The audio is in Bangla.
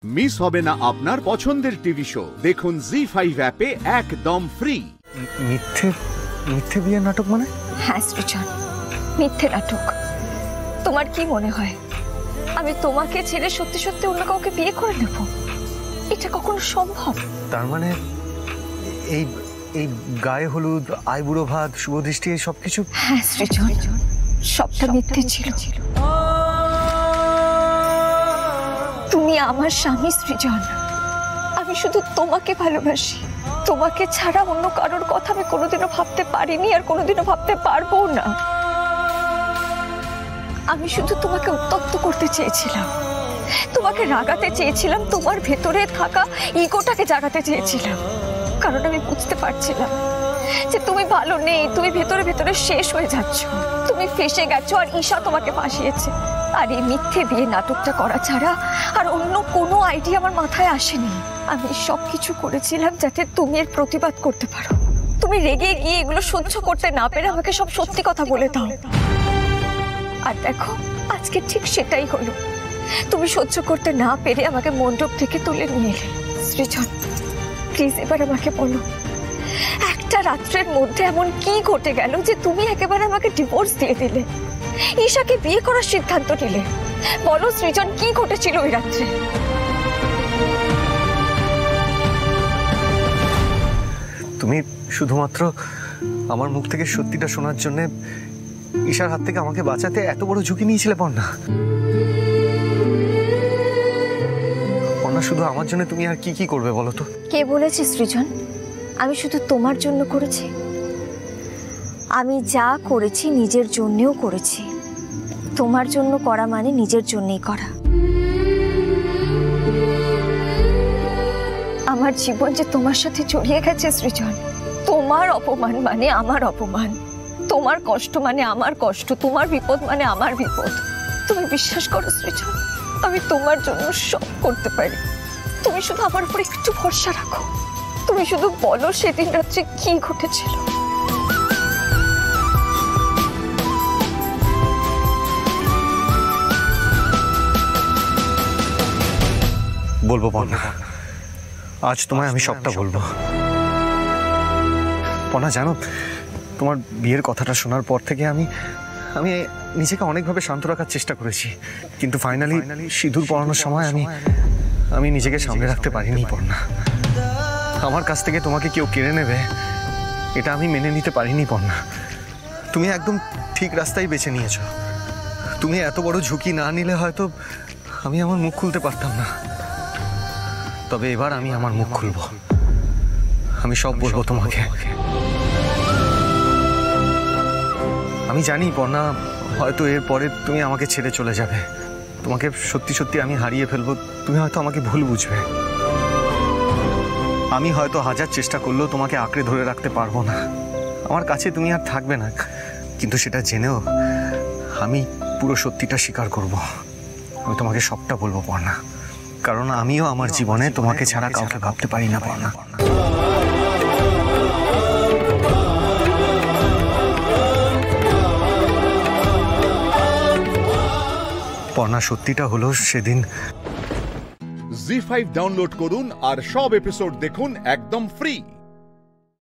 মিস হবে না আপনার পছন্দের টিভি শো। দেখুন জি5 অ্যাপে একদম ফ্রি। মিথ্যে বিয়ের নাটক মানে? হ্যাঁ সৃজন, মিথ্যে নাটক। তোমার কি মনে হয় আমি তোমাকে ছেড়ে সত্যি সত্যি অন্য কাউকে বিয়ে করে নেব? এটা কখনো সম্ভব? তার মানে এই এই গায়ে হলুদ, আইবুড়ো ভাত, শুভদৃষ্টি এই সবকিছু? হ্যাঁ সৃজন, সবটা মিথ্যে ছিল। তুমি আমার স্বামী সৃজন, আমি শুধু তোমাকে ভালোবাসি। তোমাকে ছাড়া অন্য কারোর কথা আমি কোনোদিনও ভাবতে পারিনি আর কোনোদিনও ভাবতে পারবো না। আমি শুধু তোমাকে উত্তক্ত করতে চেয়েছিলাম, তোমাকে রাগাতে চেয়েছিলাম, তোমার ভেতরে থাকা ইগোটাকে জাগাতে চেয়েছিলাম। কারণ আমি বুঝতে পারছিলাম যে তুমি ভালো নেই, তুমি ভেতরে ভেতরে শেষ হয়ে যাচ্ছ, তুমি ফেঁসে গেছো আর ঈশা তোমাকে ফাঁসিয়েছে। আর এই মিথ্যে বিয়ে নাটকটা করা ছাড়া আর অন্য কোনো আইডিয়া আমার মাথায় আসেনি। আমি সবকিছু করেছিলাম যাতে তুমি এর প্রতিবাদ করতে পারো। তুমি রেগে গিয়ে এগুলো সহ্য করতে না পেরে আমাকে সব সত্যি কথা বলে দাও। আর দেখো আজকে ঠিক সেটাই হলো। তুমি সহ্য করতে না পেরে আমাকে মণ্ডপ থেকে তুলে নিয়ে এলে। সৃজন প্লিজ এবার আমাকে বলো, একটা রাত্রের মধ্যে এমন কি ঘটে গেল যে তুমি একেবারে আমাকে ডিভোর্স দিয়ে দিলে, ঈশাকে বিয়ে করার সিদ্ধান্ত নিলে? বলো সৃজন, কি ঘটেছিল ওই রাত্রে? তুমি শুধুমাত্র আমার মুখ থেকে সত্যিটা শোনার জন্য ঈশার হাত থেকে আমাকে বাঁচাতে এত বড় ঝুঁকি নিয়েছিলে পর্ণা? পর্ণা, শুধু আমার জন্য তুমি আর কি কি করবে বলো তো? কে বলেছে সৃজন আমি শুধু তোমার জন্য করেছি? আমি যা করেছি নিজের জন্যও করেছি। তোমার জন্য করা মানে নিজের জন্যই করা। আমার জীবন যে তোমার সাথে জড়িয়ে গেছে সৃজন। তোমার অপমান মানে আমার অপমান, তোমার কষ্ট মানে আমার কষ্ট, তোমার বিপদ মানে আমার বিপদ। তুমি বিশ্বাস করো সৃজন, আমি তোমার জন্য সব করতে পারি। তুমি শুধু আমার উপর একটু ভরসা রাখো। তুমি শুধু বলো সেদিন রাত্রে কি ঘটেছিল। বলবো পর্ণা, আজ তোমায় আমি সবটা বলবো। পর্ণা জানো, তোমার বিয়ের কথাটা শোনার পর থেকে আমি নিজেকে অনেকভাবে শান্ত রাখার চেষ্টা করেছি, কিন্তু ফাইনালি সিঁদুর পরানোর সময় আমি নিজেকে সামলে রাখতে পারিনি পর্ণা। আমার কাছ থেকে তোমাকে কেউ কেড়ে নেবে এটা আমি মেনে নিতে পারিনি পর্ণা। তুমি একদম ঠিক রাস্তায় বেছে নিয়েছো। তুমি এত বড় ঝুঁকি না নিলে হয়তো আমি আমার মুখ খুলতে পারতাম না। তবে এবার আমি আমার মুখ খুলবো, আমি সব বলবো তোমাকে। আমি জানি পর্ণা, হয়তো এরপরে তুমি আমাকে ছেড়ে চলে যাবে, তোমাকে সত্যি সত্যি আমি হারিয়ে ফেলবো, তুমি হয়তো আমাকে ভুল বুঝবে। আমি হয়তো হাজার চেষ্টা করলেও তোমাকে আঁকড়ে ধরে রাখতে পারবো না, আমার কাছে তুমি আর থাকবে না। কিন্তু সেটা জেনেও আমি পুরো সত্যিটা স্বীকার করব। আমি তোমাকে সবটা বলবো পর্ণা, কারণ আমিও আমার জীবনে তোমাকে ছাড়া কাউকে ভাবতে পারি না পর্ণা। পর্ণা, সত্যিটা হলো সেদিন। জি5 ডাউনলোড করুন আর সব এপিসোড দেখুন একদম ফ্রি।